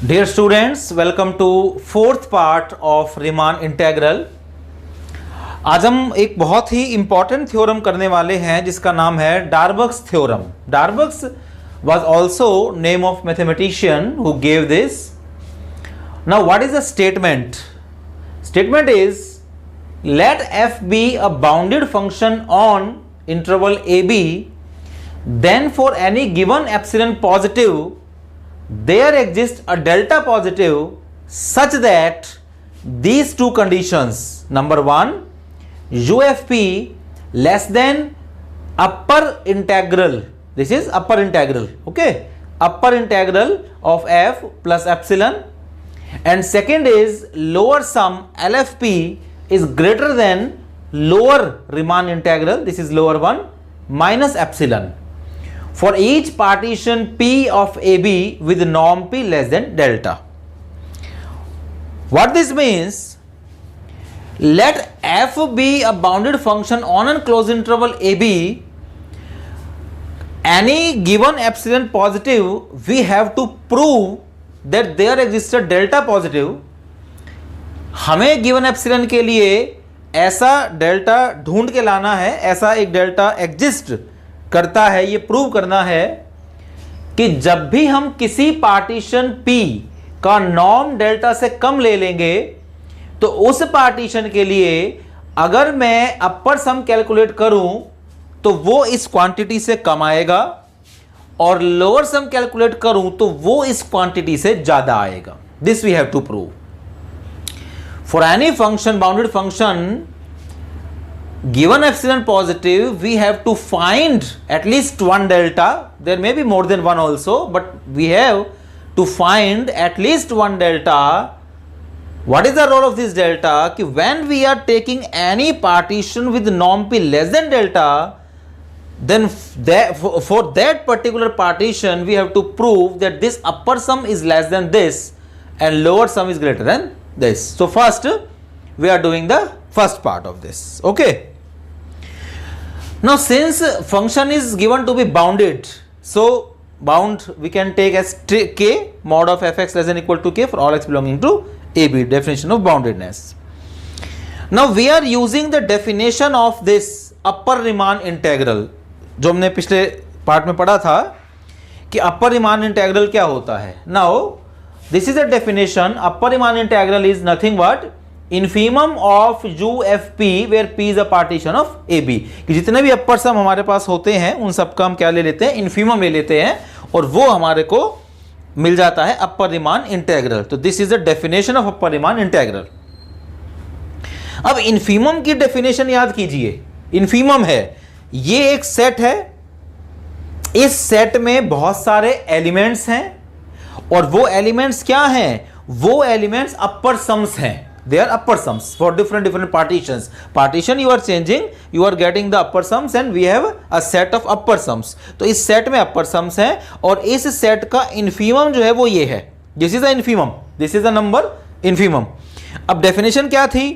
Dear students, welcome to fourth part of Riemann integral। आज हम एक बहुत ही इंपॉर्टेंट थ्योरम करने वाले हैं जिसका नाम है डार्बक्स theorem. डार्बक्स was also name of mathematician who gave this. Now what is the statement? Statement is let f be a bounded function on interval ab, then for any given epsilon positive there exists a delta positive such that these two conditions, number one, UFP less than upper integral, this is upper integral, okay, upper integral of f plus epsilon, and second is lower sum LFP is greater than lower Riemann integral, this is lower one, minus epsilon for each partition P of AB with norm P less than delta. What this means, let f be a bounded function on a closed interval AB, any given epsilon positive we have to prove that there exists a delta positive. हमें given epsilon के लिए ऐसा delta ढूंढ के लाना है, ऐसा एक डेल्टा एग्जिस्ट करता है, ये प्रूव करना है कि जब भी हम किसी पार्टीशन P का नॉर्म डेल्टा से कम ले लेंगे तो उस पार्टीशन के लिए अगर मैं अपर सम कैलकुलेट करूं तो वो इस क्वांटिटी से कम आएगा और लोअर सम कैलकुलेट करूं तो वो इस क्वांटिटी से ज्यादा आएगा. This we have to prove. For any function, bounded function given epsilon positive, we have to find at least one delta. There may be more than one also, but we have to find at least one delta. What is the role of this delta? कि when we are taking any partition with norm P less than delta, then for that particular partition we have to prove that this upper sum is less than this and lower sum is greater than this. So first we are doing the first part of this. Okay. Now since function is given to be bounded, so bound we can take as k mod of fx less than equal to k for all x belonging to AB, definition of boundedness. Now we are using the definition of this upper Riemann integral जो हमने पिछले part में पढ़ा था कि अपर Riemann integral क्या होता है. Now this is a definition. Upper Riemann integral is nothing but infimum of UFP where P is a partition of AB. कि जितने भी अपर सम हमारे पास होते हैं उन सबका हम क्या ले लेते हैं, इन्फीमम ले लेते हैं और वो हमारे को मिल जाता है अपर Riemann इंटेग्रल. तो this is the definition of upper Riemann integral. अब इन्फीमम की डेफिनेशन याद कीजिए. इन्फीमम है, ये एक सेट है, इस सेट में बहुत सारे एलिमेंट्स हैं और वो एलिमेंट्स क्या हैं, वो एलिमेंट्स अपर सम्स हैं. They are upper sums for different partitions. Partition you are changing, you are getting the upper sums and we have a set of upper sums. तो इस सेट में upper sums हैं और इस सेट का infimum जो है वो ये है. This is the infimum. This is the number infimum. अब definition क्या थी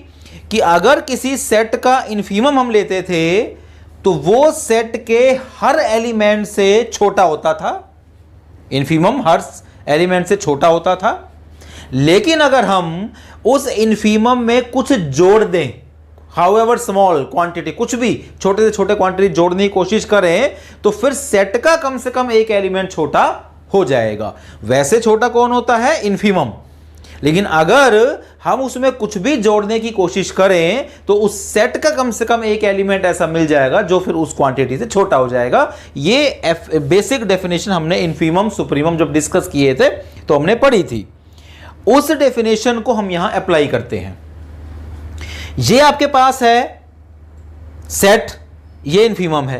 कि अगर किसी सेट का infimum हम लेते थे तो वो सेट के हर एलिमेंट से छोटा होता था. infimum हर एलिमेंट से छोटा होता था. लेकिन अगर हम उस इन्फीमम में कुछ जोड़ दें, हाउएवर स्मॉल क्वांटिटी, कुछ भी छोटे से छोटे क्वांटिटी जोड़ने की कोशिश करें तो फिर सेट का कम से कम एक एलिमेंट छोटा हो जाएगा. वैसे छोटा कौन होता है, इन्फीमम. लेकिन अगर हम उसमें कुछ भी जोड़ने की कोशिश करें तो उस सेट का कम से कम एक एलिमेंट ऐसा मिल जाएगा जो फिर उस क्वांटिटी से छोटा हो जाएगा. ये बेसिक डेफिनेशन हमने इन्फीमम सुप्रीमम जब डिस्कस किए थे तो हमने पढ़ी थी. उस डेफिनेशन को हम यहां अप्लाई करते हैं. ये आपके पास है सेट, ये इन्फीमम है,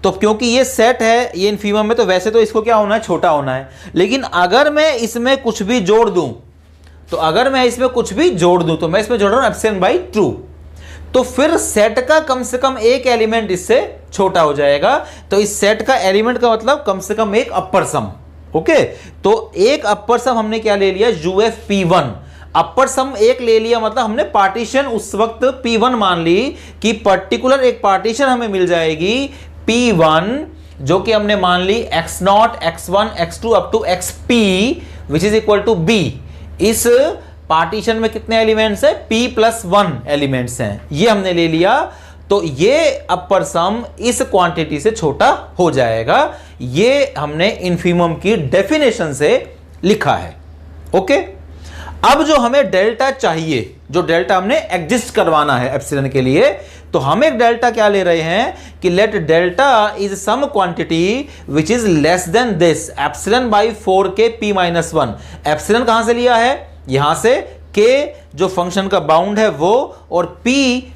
तो क्योंकि ये सेट है, ये इन्फीमम है, तो वैसे तो इसको क्या होना है, छोटा होना है. लेकिन अगर मैं इसमें कुछ भी जोड़ दूं तो अगर मैं इसमें कुछ भी जोड़ दूं तो मैं इसमें जोड़ रहा हूं एप्सिलॉन बाई 2, तो फिर सेट का कम से कम एक एलिमेंट इससे छोटा हो जाएगा. तो इस सेट का एलिमेंट का मतलब कम से कम एक अपर सम. ओके तो एक अपर सम हमने क्या ले लिया, UFP1. अपर सम एक ले लिया मतलब हमने पार्टीशन उस वक्त P1 मान ली कि पर्टिकुलर एक पार्टीशन हमें मिल जाएगी P1 जो कि हमने मान ली x0, x1, x2 up to xp which is equal to b. इस पार्टीशन में कितने एलिमेंट्स हैं? p+1 एलिमेंट्स हैं, ये हमने ले लिया। तो ये अपर सम इस क्वांटिटी से छोटा हो जाएगा। ये हमने इन्फीमम की डेफिनेशन से लिखा है। ओके, अब जो हमें डेल्टा चाहिए, जो डेल्टा हमने एग्जिस्ट करवाना है एप्सिलॉन के लिए, तो हम एक डेल्टा क्या ले रहे हैं कि let delta is some quantity which is less than this epsilon by 4k p-1। Epsilon कहां से लिया है? यहां से। k जो फंक्शन का बाउंड है वो, और p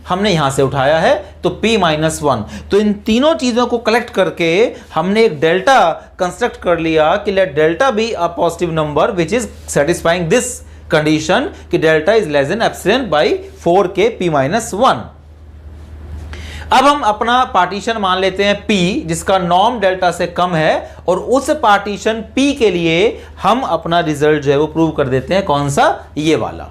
हमने यहां से उठाया है, तो p-1। तो इन तीनों चीजों को कलेक्ट करके हमने एक डेल्टा कंस्ट्रक्ट कर लिया कि let delta be a positive number which is satisfying this condition कि delta is less than epsilon by 4k p-1। अब हम अपना पार्टीशन मान लेते हैं P, जिसका नॉर्म डेल्टा से कम है, और उस पार्टीशन P के लिए हम अपना रिजल्ट जो है वो प्रूव कर देते हैं। कौन सा? ये वाला।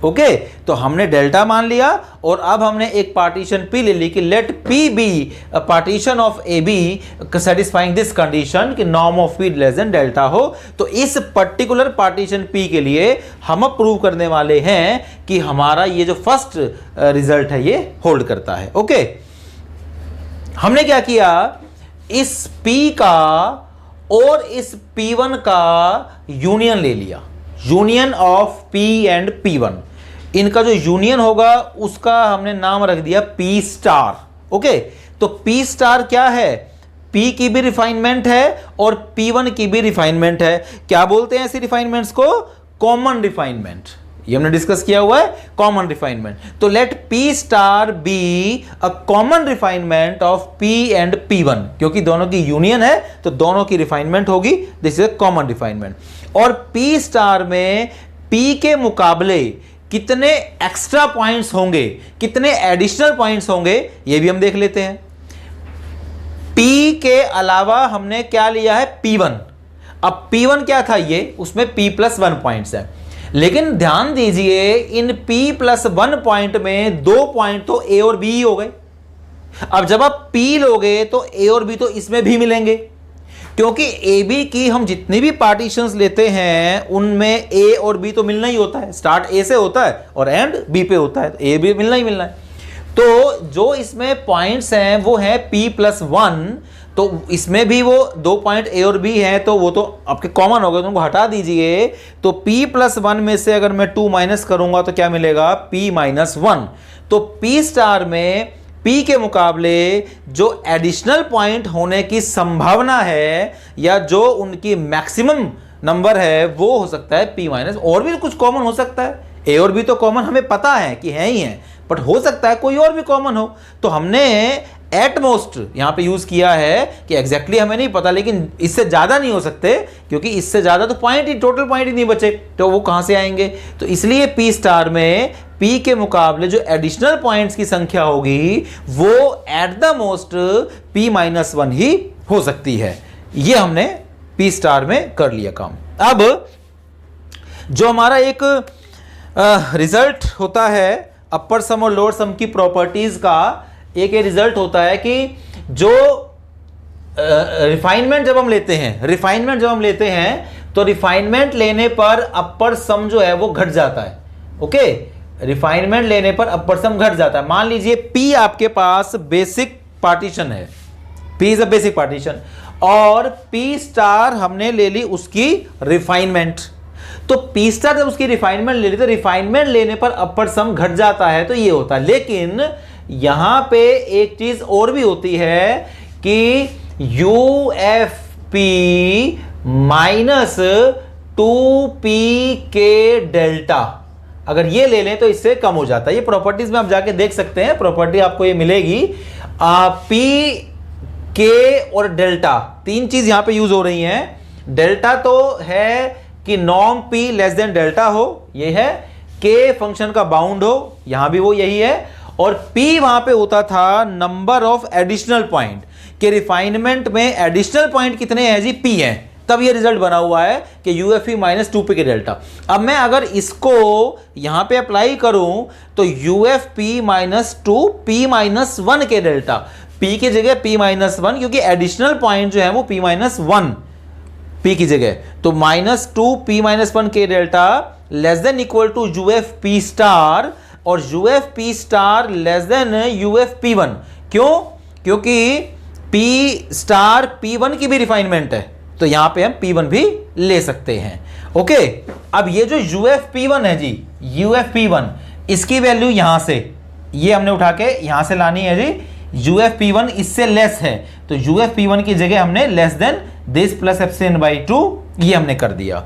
ओके, तो हमने डेल्टा मान लिया, और अब हमने एक पार्टीशन P ले ली कि let P be a partition of AB satisfying this condition कि norm of P less than delta हो। तो इस पर्टिकुलर पार्टीशन P के लिए हम अब प्रूव करने वाले हैं कि हमारा ये जो फर्स्ट रिजल्ट है ये होल्ड करता है। ओके, हमने क्या किया, इस P का और इस P1 का यूनियन ले लिया, union of P and P1। इनका जो यूनियन होगा उसका हमने नाम रख दिया P स्टार। ओके, तो P स्टार क्या है? P की भी रिफाइनमेंट है और P1 की भी रिफाइनमेंट है। क्या बोलते हैं ऐसी रिफाइनमेंट्स को? Common refinement. ये हमने डिस्कस किया हुआ है, कॉमन रिफाइनमेंट। तो let P star be a common refinement of P and P1, क्योंकि दोनों की यूनियन है तो दोनों की रिफाइनमेंट होगी, this is a common refinement. और P स्टार में P के मुकाबले कितने एक्स्ट्रा पॉइंट्स होंगे, कितने एडिशनल पॉइंट्स होंगे, ये भी हम देख लेते हैं। P के अलावा हमने क्या लिया है? P1। अब P1 क्या था? ये उसमें P+1 पॉइंट्स है, लेकिन ध्यान दीजिए इन P+1 पॉइंट में 2 पॉइंट तो A और B ही हो गए। अब जब आप P लोगे तो A और B तो इसमें भी मिलेंगे, क्योंकि AB की हम जितनी भी पार्टीशंस लेते हैं उनमें A और B तो मिलना ही होता है। स्टार्ट A से होता है और एंड B पे होता है, तो A भी मिलना ही मिलना है। तो जो इसमें पॉइंट्स हैं वो है P+1, तो इसमें भी वो 2 पॉइंट A और B हैं, तो वो तो आपके कॉमन हो गए, तो उनको हटा दीजिए। तो P+1 में से अगर मैं 2 माइनस करूंगा तो क्या मिलेगा? P-1। तो P स्टार में P के मुकाबले जो एडिशनल पॉइंट होने की संभावना है या जो उनकी मैक्सिमम नंबर है वो हो सकता है P-। और भी कुछ कॉमन हो सकता है, A और B तो कॉमन हमें पता है कि है ही है, बट हो सकता है कोई और भी कॉमन हो। तो हमने एट मोस्ट यहां पे यूज किया है कि एग्जैक्टली हमें नहीं पता, लेकिन इससे ज्यादा नहीं हो सकते, क्योंकि इससे ज्यादा तो पॉइंट ही, टोटल पॉइंट ही नहीं बचे, तो वो कहां से आएंगे? तो इसलिए P स्टार में P के मुकाबले जो एडिशनल पॉइंट्स की संख्या होगी वो एट द मोस्ट P-1 ही हो सकती है। ये हमने P स्टार में कर लिया काम। अब जो हमारा एक रिजल्ट होता है अपर सम और लोअर सम की प्रॉपर्टीज का, एक ये रिजल्ट होता है कि जो रिफाइनमेंट जब हम लेते हैं तो रिफाइनमेंट लेने पर अपर सम जो है वो घट जाता है। ओके, रिफाइनमेंट लेने पर अपर सम घट जाता है। मान लीजिए P आपके पास बेसिक पार्टीशन है, P is a basic partition, और P स्टार हमने ले ली उसकी रिफाइनमेंट। तो P स्टार जब उसकी रिफाइनमेंट ले ली तो रिफाइनमेंट लेने पर अपर सम घट जाता है, तो ये होता है। लेकिन यहां पे एक चीज और भी होती है कि UFP -2P के डेल्टा, अगर ये ले लें तो इससे कम हो जाता है। ये प्रॉपर्टीज में आप जाके देख सकते हैं, प्रॉपर्टी आपको ये मिलेगी। P, K और डेल्टा, 3 चीज यहां पे यूज हो रही हैं। डेल्टा तो है कि norm P less than delta हो, ये है। K फंक्शन का बाउंड हो, यहां भी वो यही है। और P वहां पे होता था नंबर ऑफ एडिशनल पॉइंट, के रिफाइनमेंट में एडिशनल पॉइंट कितने हैं जी? P हैं, तब ये रिजल्ट बना हुआ है कि UFP -2P के डेल्टा। अब मैं अगर इसको यहां पे अप्लाई करूं तो UFP -2P-1 के डेल्टा, P की जगह P-1, क्योंकि एडिशनल पॉइंट जो है वो P-1 P की जगह, तो -2P-1 K delta less than equal to UFP star और UFP star less than UFP1। क्यों? क्योंकि P स्टार P1 की भी रिफाइनमेंट है, तो यहां पे हम P1 भी ले सकते हैं। ओके, अब ये जो UFP1 है जी, UFP1 इसकी वैल्यू यहां से, ये हमने उठा के यहां से लानी है जी। UFP1 इससे लेस है, तो UFP1 की जगह हमने less than this plus epsilon by 2 ये हमने कर दिया।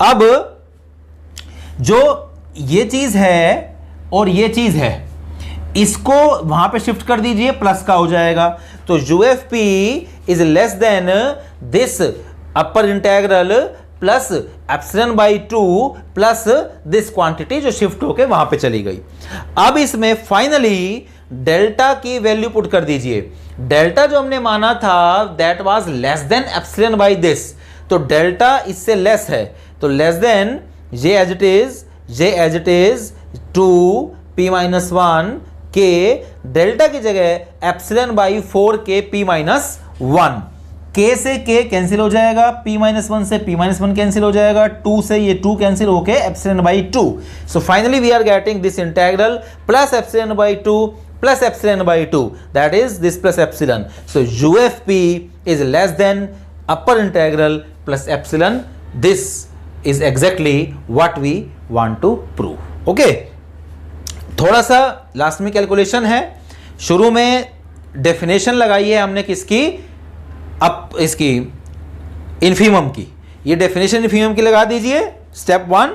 अब जो ये चीज है और ये चीज है, इसको वहां पे शिफ्ट कर दीजिए, प्लस का हो जाएगा। तो UFP is less than this upper integral plus epsilon by 2 plus this quantity जो शिफ्ट होके वहां पे चली गई। अब इसमें फाइनली डेल्टा की वैल्यू पुट कर दीजिए। डेल्टा जो हमने माना था that was less than epsilon by this, तो डेल्टा इससे लेस है, तो लेस देन जे एज इट इज 2P-1 के डेल्टा की जगह epsilon by 4K P-1, K से K कैंसिल हो जाएगा, P-1 से P-1 कैंसिल हो जाएगा, 2 से ये 2 कैंसिल होके epsilon by 2। So finally we are getting this integral plus epsilon by 2 plus epsilon by 2, that is this plus epsilon. So UFP is less than upper integral plus epsilon. This is exactly what we want to prove. Okay, थोड़ा सा last में calculation है। शुरू में definition लगाई है हमने किसकी, अब इसकी इन्फीमम की। ये डेफिनेशन इन्फीमम की लगा दीजिए। स्टेप 1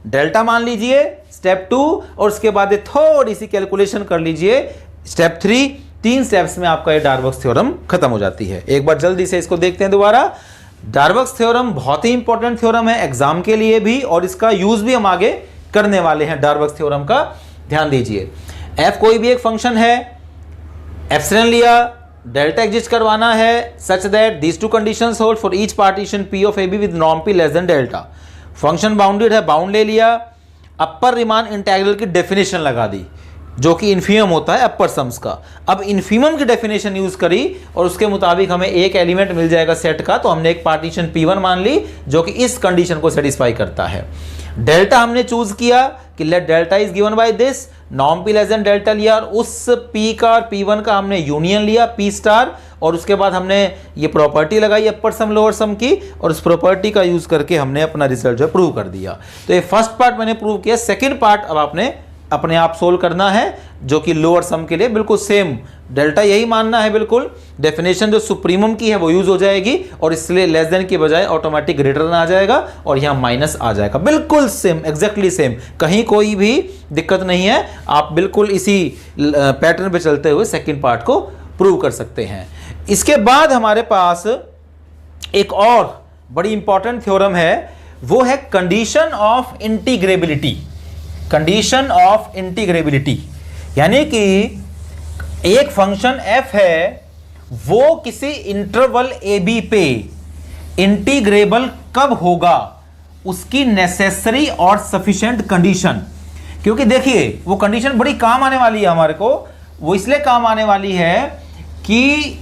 डेल्टा मान लीजिए, स्टेप 2 और उसके बाद ये थोड़ी सी कैलकुलेशन कर लीजिए, स्टेप 3। 3 स्टेप्स में आपका ये डार्बक्स थ्योरम खत्म हो जाती है। एक बार जल्दी से इसको देखते हैं दोबारा। डार्बक्स थ्योरम बहुत ही इंपॉर्टेंट थ्योरम है एग्जाम के लिए भी, और इसका यूज भी हम आगे करने वाले हैं डार्बक्स थ्योरम का। ध्यान दीजिए, f कोई भी एक फंक्शन है, एप्सिलॉन लिया, डेल्टा एग्जिस्ट करवाना है such that these two conditions hold for each partition P of AB with norm P less than delta. Function bounded है, बाउंड ले लिया, अपर रिमान इंटीग्रल की डेफिनेशन लगा दी जो कि इन्फीमम होता है अपर सम्स का। अब इन्फीमम की डेफिनेशन यूज करी और उसके मुताबिक हमें एक एलिमेंट मिल जाएगा सेट का, तो हमने एक पार्टीशन P1 मान ली जो कि इस कंडीशन को सेटिस्फाई करता है। डेल्टा हमने चूज किया कि let delta is given by this, norm P less than delta लिया और उस P का और P1 का हमने यूनियन लिया P स्टार, और उसके बाद हमने ये प्रॉपर्टी लगाई अपर सम लोअर सम की, और उस प्रॉपर्टी का यूज करके हमने अपना रिजल्ट जो प्रूव कर दिया। तो ये फर्स्ट पार्ट मैंने प्रूव किया। सेकेंड पार्ट अब आपने अपने आप सोल्व करना है, जो कि लोअर सम के लिए बिल्कुल सेम डेल्टा यही मानना है। बिल्कुल डेफिनेशन जो सुप्रीमम की है वो यूज हो जाएगी, और इसलिए लेस देन की बजाय ऑटोमेटिक ग्रेटर देन आ जाएगा और यहां माइनस आ जाएगा। बिल्कुल सेम, एग्जैक्टली सेम, कहीं कोई भी दिक्कत नहीं है। आप बिल्कुल इसी पैटर्न पे चलते हुए सेकेंड पार्ट को प्रूव कर सकते हैं। इसके बाद हमारे पास एक और बड़ी इंपॉर्टेंट थ्योरम है, वो है condition of integrability. Condition of integrability यानी कि एक फंक्शन f है, वो किसी इंटरवल AB पे इंटीग्रेबल कब होगा, उसकी नेसेसरी और सफिशिएंट कंडीशन। क्योंकि देखिए वो कंडीशन बड़ी काम आने वाली है हमारे को। वो इसलिए काम आने वाली है कि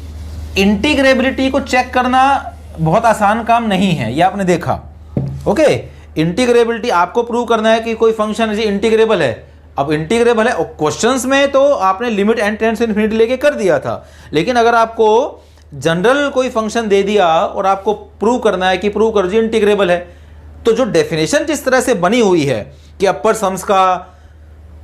इंटीग्रेबिलिटी को चेक करना बहुत आसान काम नहीं है, ये आपने देखा। ओके, इंटीग्रेबिलिटी आपको प्रूव करना है कि कोई फंक्शन है इंटीग्रेबल है। अब इंटीग्रेबल है, क्वेश्चंस में तो आपने limit n tends to infinity लेके कर दिया था, लेकिन अगर आपको जनरल कोई फंक्शन दे दिया और आपको प्रूव करना है कि प्रूव कर दीजिए इंटीग्रेबल है, तो जो डेफिनेशन जिस तरह से बनी हुई है कि अपर सम्स का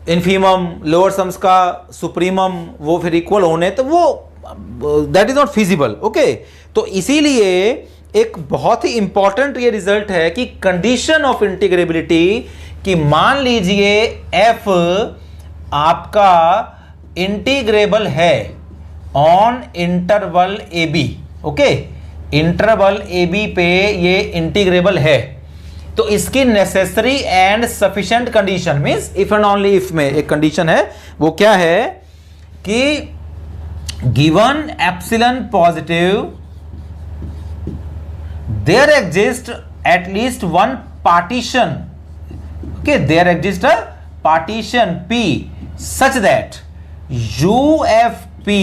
इन्फीमम, लोअर सम्स का सुप्रीमम वो फिर इक्वल होने, तो वो that is not feasible. Okay, तो इसीलिए एक बहुत ही इंपॉर्टेंट ये रिजल्ट है कि कंडीशन ऑफ इंटीग्रेबिलिटी कि मान लीजिए f आपका इंटीग्रेबल है on interval AB। Okay, interval AB पे ये इंटीग्रेबल है, तो इसकी necessary and sufficient condition means if and only if में एक कंडीशन है, वो क्या है कि given epsilon positive there exists at least one partition. Okay, there exists a partition P such that UFP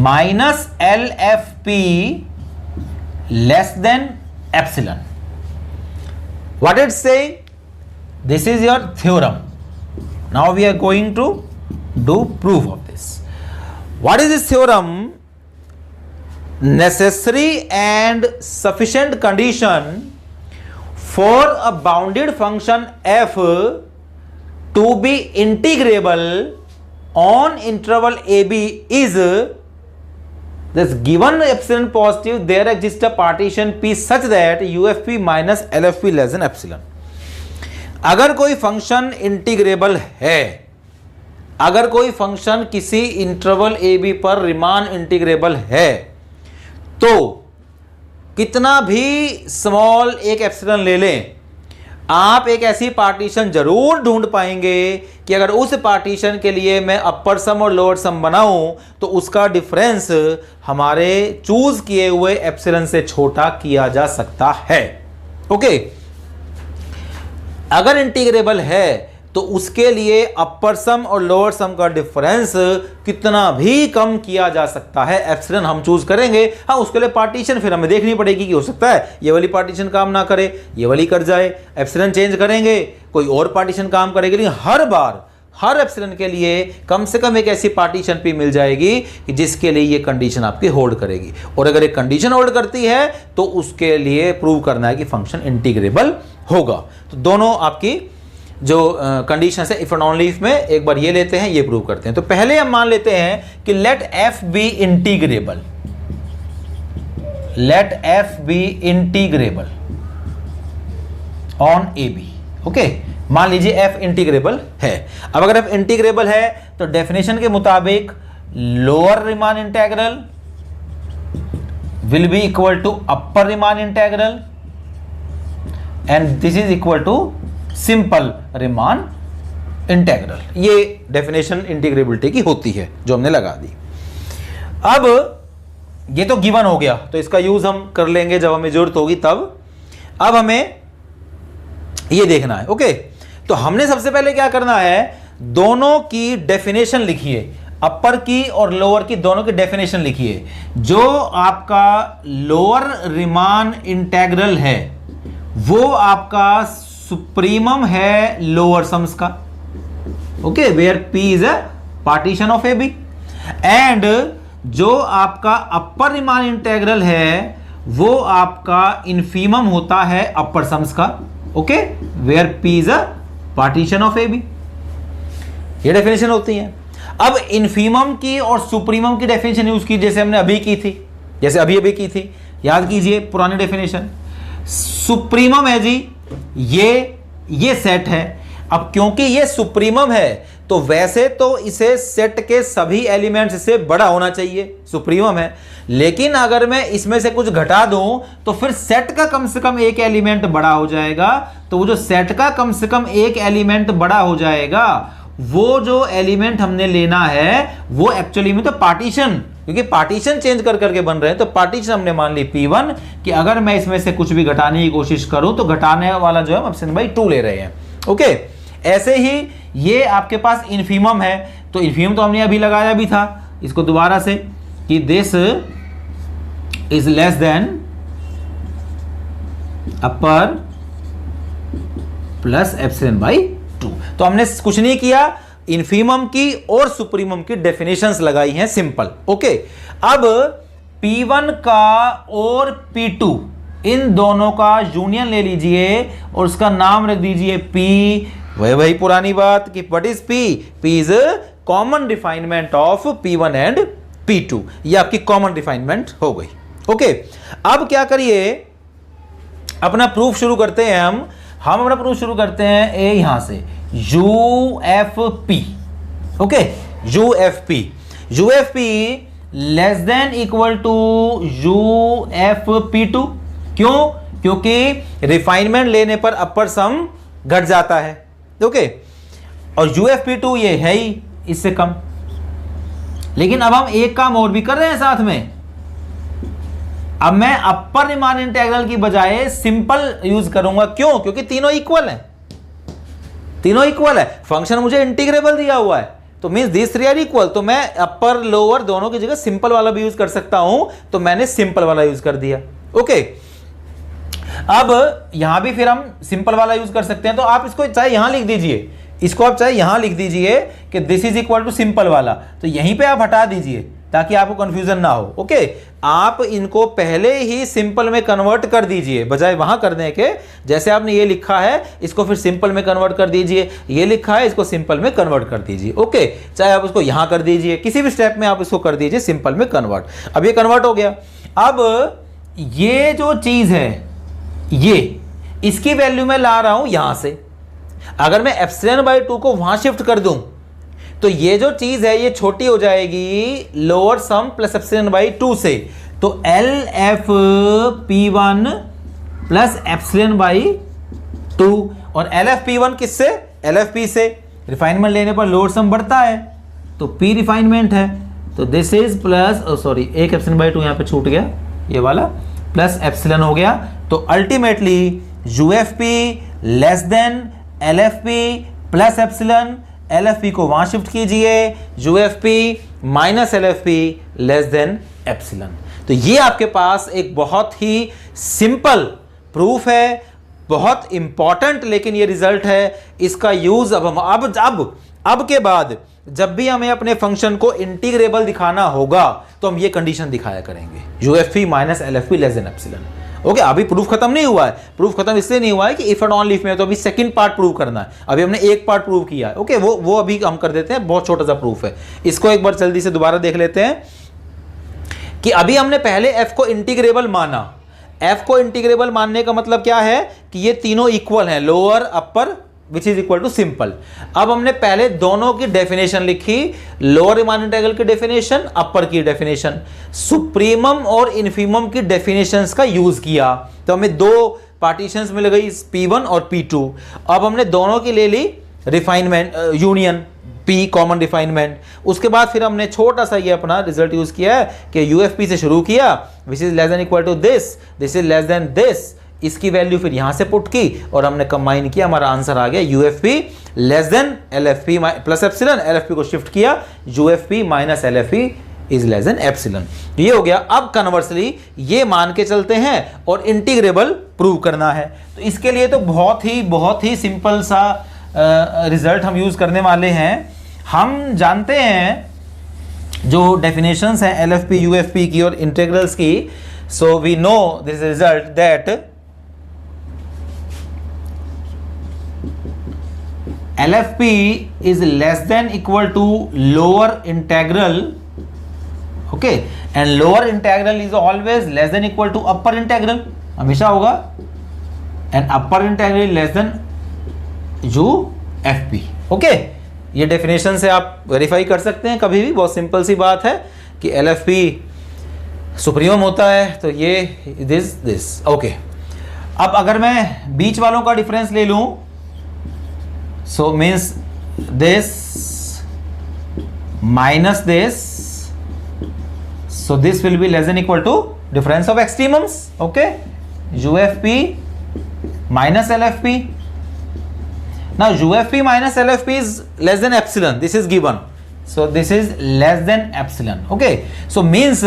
minus LFP less than epsilon. What it's saying? This is your theorem. Now we are going to do proof of this. What is this theorem? Necessary and sufficient condition for a bounded function f to be integrable on interval ab is this given epsilon positive, there exists a partition p such that UFP minus LFP less than epsilon. अगर कोई function integrable है, अगर कोई function किसी interval A B पर Riemann integrable है, तो कितना भी स्मॉल एक एप्सिलॉन ले लें, आप एक ऐसी पार्टीशन जरूर ढूंढ पाएंगे कि अगर उस पार्टीशन के लिए मैं अपर सम और लोअर सम बनाऊं तो उसका डिफरेंस हमारे चूज किए हुए एप्सिलॉन से छोटा किया जा सकता है। ओके, अगर इंटीग्रेबल है तो उसके लिए अपर सम और लोअर सम का डिफरेंस कितना भी कम किया जा सकता है, एप्सिलॉन हम चूज करेंगे। हाँ, उसके लिए पार्टीशन फिर हमें देखनी पड़ेगी कि हो सकता है ये वाली पार्टीशन काम ना करे, ये वाली कर जाए, एप्सिलॉन चेंज करेंगे, कोई और पार्टीशन काम करेगी, लेकिन हर बार हर एप्सिलॉन के लिए कम से कम एक ऐसी पार्टीशन पी मिल जाएगी कि जिसके लिए ये कंडीशन आपकी होल्ड करेगी। और अगर एक कंडीशन होल्ड करती है तो उसके लिए प्रूव करना है कि फंक्शन इंटीग्रेबल होगा। तो दोनों आपकी जो कंडीशन है इफ एंड ओनली इफ में एक बार ये लेते हैं, ये प्रूव करते हैं। तो पहले हम मान लेते हैं कि let f be integrable, let f be integrable on a b. Okay, मान लीजिए एफ इंटीग्रेबल है। अब अगर एफ इंटीग्रेबल है तो डेफिनेशन के मुताबिक lower Riemann integral will be equal to upper Riemann integral and this is equal to simple Riemann integral. ये डेफिनेशन इंटीग्रेबिलिटी की होती है जो हमने लगा दी। अब ये तो गिवन हो गया, तो इसका यूज हम कर लेंगे जब हमें जरूरत होगी तब। अब हमें ये देखना है। ओके, तो हमने सबसे पहले क्या करना है, दोनों की डेफिनेशन लिखिए, अपर की और लोअर की दोनों की डेफिनेशन लिखिए। जो आपका लोअर रीमान इंटीग्रल है वो आपका सुप्रीमम है लोअर सम्स का। Okay, where P is a partition of a b, and जो आपका अपर रीमान इंटीग्रल है वो आपका इन्फीमम होता है अपर सम्स का। Okay, where P is a partition of a b. ये डेफिनेशन होती है। अब इन्फीमम की और सुप्रीमम की डेफिनेशन यूज की जैसे हमने अभी की थी, जैसे अभी की थी, याद कीजिए पुरानी डेफिनेशन। सुप्रीमम है जी ये सेट है। अब क्योंकि ये सुप्रीमम है तो वैसे तो इसे सेट के सभी एलिमेंट्स से बड़ा होना चाहिए, सुप्रीमम है। लेकिन अगर मैं इसमें से कुछ घटा दूं तो फिर सेट का कम से कम एक एलिमेंट बड़ा हो जाएगा। तो वो जो सेट का कम से कम एक एलिमेंट बड़ा हो जाएगा, वो जो एलिमेंट हमने लेना है वो एक्चुअली में तो पार्टीशन, क्योंकि पार्टीशन चेंज कर करके बन रहे हैं, तो पार्टीशन हमने मान ली P1 कि अगर मैं इसमें से कुछ भी घटाने की कोशिश करूं तो घटाने वाला जो है ऑप्शन बाई 2 ले रहे हैं। ओके, ऐसे ही ये आपके पास इन्फीमम है, तो इन्फीमम तो हमने अभी लगाया भी था, इसको दोबारा से कि this is less than upper plus epsilon by 2। तो हमने कुछ नहीं किया, इन्फीमम की और सुप्रीमम की डेफिनेशंस लगाई हैं सिंपल। ओके, अब P1 का और P2 इन दोनों का यूनियन ले लीजिए और उसका नाम रख दीजिए P। वही पुरानी बात कि what is P? P is common refinement of P1 and P2। ये आपकी कॉमन रिफाइनमेंट हो गई। ओके, अब क्या करिए, अपना प्रूफ शुरू करते हैं। हम अपना प्रूफ शुरू करते हैं ए यहां से UFP। Okay, UFP less than equal to UFP2। क्यों? क्योंकि रिफाइनमेंट लेने पर अपर सम घट जाता है। ओके, और UFP2 ये है ही इससे कम। लेकिन अब हम एक काम और भी कर रहे हैं साथ में। अब मैं अपर रीमान इंटीग्रल की बजाय सिंपल यूज करूंगा। क्यों? क्योंकि तीनों इक्वल हैं, तीनों इक्वल है। फंक्शन मुझे इंटीग्रेबल दिया हुआ है, तो means this three are equal, तो मैं अपर लोअर दोनों की जगह सिंपल वाला भी यूज कर सकता हूं, तो मैंने सिंपल वाला यूज कर दिया। ओके, अब यहां भी फिर हम सिंपल वाला यूज कर सकते हैं, तो आप इसको चाहे यहां लिख दीजिए, इसको आप चाहे यहां लिख दीजिए कि this is equal to simple वाला, तो यहीं पे आप हटा दीजिए ताकि आपको कंफ्यूजन ना हो। ओके, आप इनको पहले ही सिंपल में कन्वर्ट कर दीजिए बजाय वहां करने के। जैसे आपने ये लिखा है इसको फिर सिंपल में कन्वर्ट कर दीजिए, ये लिखा है इसको सिंपल में कन्वर्ट कर दीजिए। ओके, चाहे आप उसको यहां कर दीजिए, किसी भी स्टेप में आप इसको कर दीजिए सिंपल में कन्वर्ट। अब ये कन्वर्ट हो गया। अब ये जो चीज है ये इसकी वैल्यू मैं ला रहा हूं यहां से, अगर मैं एप्सिलॉन बाई 2 को वहां शिफ्ट कर दूं तो ये जो चीज है ये छोटी हो जाएगी lower sum plus epsilon by 2 से, तो LFP1 प्लस एप्सिलॉन बाई 2, और LFP1 किससे? LFP से। रिफाइनमेंट लेने पर लोअर सम बढ़ता है तो P रिफाइनमेंट है, तो दिस इज प्लस सॉरी एक एप्सिलॉन बाई 2 यहां पे छूट गया, ये वाला प्लस एप्सिलॉन हो गया, तो ultimately UFP less then LFP plus epsilon, LFP को वहां शिफ्ट कीजिए, UFP minus LFP less than epsilon. तो ये आपके पास एक बहुत ही सिंपल प्रूफ है, बहुत इंपॉर्टेंट लेकिन ये रिजल्ट है। इसका यूज अब के बाद जब भी हमें अपने फंक्शन को इंटीग्रेबल दिखाना होगा तो हम ये कंडीशन दिखाया करेंगे, UFP minus LFP less than epsilon. Okay, अभी प्रूफ खत्म नहीं हुआ है। प्रूफ खत्म इसलिए नहीं हुआ है कि इफ एंड ऑनली इफ में, तो अभी सेकंड पार्ट प्रूव करना है। अभी हमने एक पार्ट प्रूव किया है। ओके, वो अभी हम कर देते हैं, बहुत छोटा सा प्रूफ है। इसको एक बार जल्दी से दोबारा देख लेते हैं कि अभी हमने पहले f को इंटीग्रेबल माना। f को इंटीग्रेबल मानने का मतलब क्या है कि ये तीनों इक्वल हैं, lower upper which is equal to simple. अब हमने पहले दोनों की डेफिनेशन लिखी, लोअर रीमान इंटीग्रल की डेफिनेशन, अपर की डेफिनेशन, सुप्रीमम और इन्फीमम की डेफिनेशंस का यूज किया, तो हमें दो पार्टीशंस मिल गई P1 और P2। अब हमने दोनों की ले ली refinement, union P common refinement. उसके बाद फिर हमने छोटा सा ये अपना रिजल्ट यूज किया है कि UFP से शुरू किया, which is less than equal to this, this is less than this, इसकी वैल्यू फिर यहां से पुट की और हमने कंबाइन किया, हमारा आंसर आ गया UFP less then LFP plus epsilon, LFP को शिफ्ट किया, UFP minus LFP is less than epsilon. ये हो गया। अब कन्वर्सली ये मान के चलते हैं और इंटीग्रेबल प्रूव करना है, तो इसके लिए तो बहुत ही सिंपल सा रिजल्ट हम यूज करने वाले हैं। हम जानते हैं जो डेफिनेशंस हैं LFP UFP की और इंटीग्रल्स की, so we know this result that LFP is less than equal to lower integral, okay, and lower integral is always less than equal to upper integral, हमेशा होगा, and upper integral less than UFP। Okay, ये definition से आप verify कर सकते हैं कभी भी, बहुत सिंपल सी बात है कि LFP सुप्रीमम होता है तो ये दिस। ओके, अब अगर मैं बीच वालों का डिफरेंस ले लूं, so means this minus this, so this will be less than equal to difference of extremums, okay, UFP minus LFP. Now UFP minus LFP is less than epsilon, this is given, so this is less than epsilon, okay, so means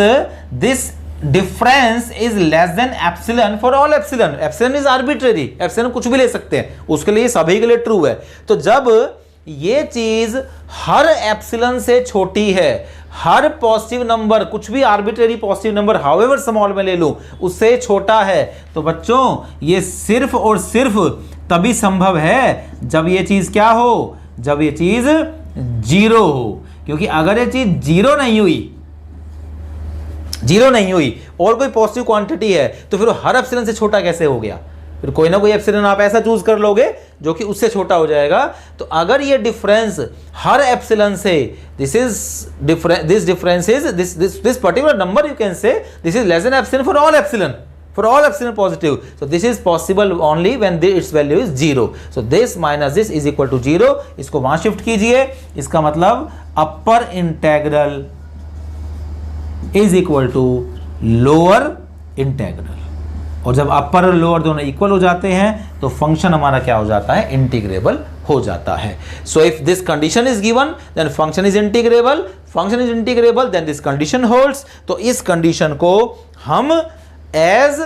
this difference is less than epsilon for all epsilon. Epsilon is arbitrary, epsilon कुछ भी ले सकते हैं, उसके लिए सभी के लिए ट्रू है। तो जब ये चीज हर एप्सिलॉन से छोटी है, हर पॉजिटिव नंबर, कुछ भी arbitrary positive number however small में ले लूं, उससे छोटा है, तो बच्चों ये सिर्फ और सिर्फ तभी संभव है जब ये चीज क्या हो, जब ये चीज जीरो हो। क्योंकि अगर ये चीज जीरो नहीं हुई और कोई पॉजिटिव क्वांटिटी है तो फिर हर एप्सिलॉन से छोटा कैसे हो गया? फिर कोई ना कोई एप्सिलॉन आप ऐसा चूज कर लोगे जो कि उससे छोटा हो जाएगा। तो अगर ये डिफरेंस हर एप्सिलॉन से, this difference is this particular number, you can say this is less than epsilon for all epsilon positive, so this is possible only when its value is 0, so this minus this is equal to 0। इसको वहां shift कीजिए, इसका मतलब upper integral is equal to lower integral, और जब अपर और lower दोनों equal हो जाते हैं तो फंक्शन हमारा क्या हो जाता है? इंटीग्रेबल हो जाता है। So if this condition is given then function is integrable, function is integrable then this condition holds. तो इस कंडीशन को हम एज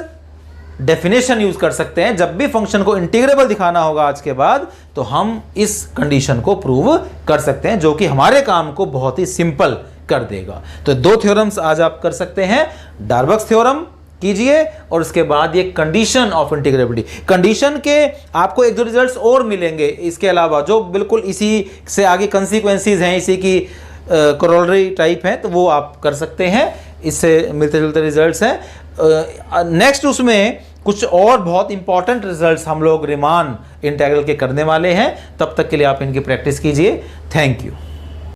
डेफिनेशन यूज कर सकते हैं। जब भी फंक्शन को इंटीग्रेबल दिखाना होगा आज के बाद, तो हम इस कंडीशन को प्रूव कर सकते हैं, जो कि हमारे काम को बहुत ही सिंपल कर देगा। तो दो थ्योरम्स आज आप कर सकते हैं, डार्बक्स थ्योरम कीजिए और उसके बाद ये कंडीशन ऑफ इंटीग्रेबिलिटी। कंडीशन के आपको एक दो रिजल्ट्स और मिलेंगे इसके अलावा, जो बिल्कुल इसी से आगे कंसीक्वेंसेस हैं, इसी की कोरोलरी टाइप हैं, तो वो आप कर सकते हैं, इससे मिलते जुलते रिजल्ट्स हैं। नेक्स्ट उसमें कुछ और बहुत इंपॉर्टेंट रिजल्ट्स हम लोग रीमान इंटीग्रल के करने वाले हैं। तब तक के लिए आप इनकी प्रैक्टिस कीजिए। Thank you.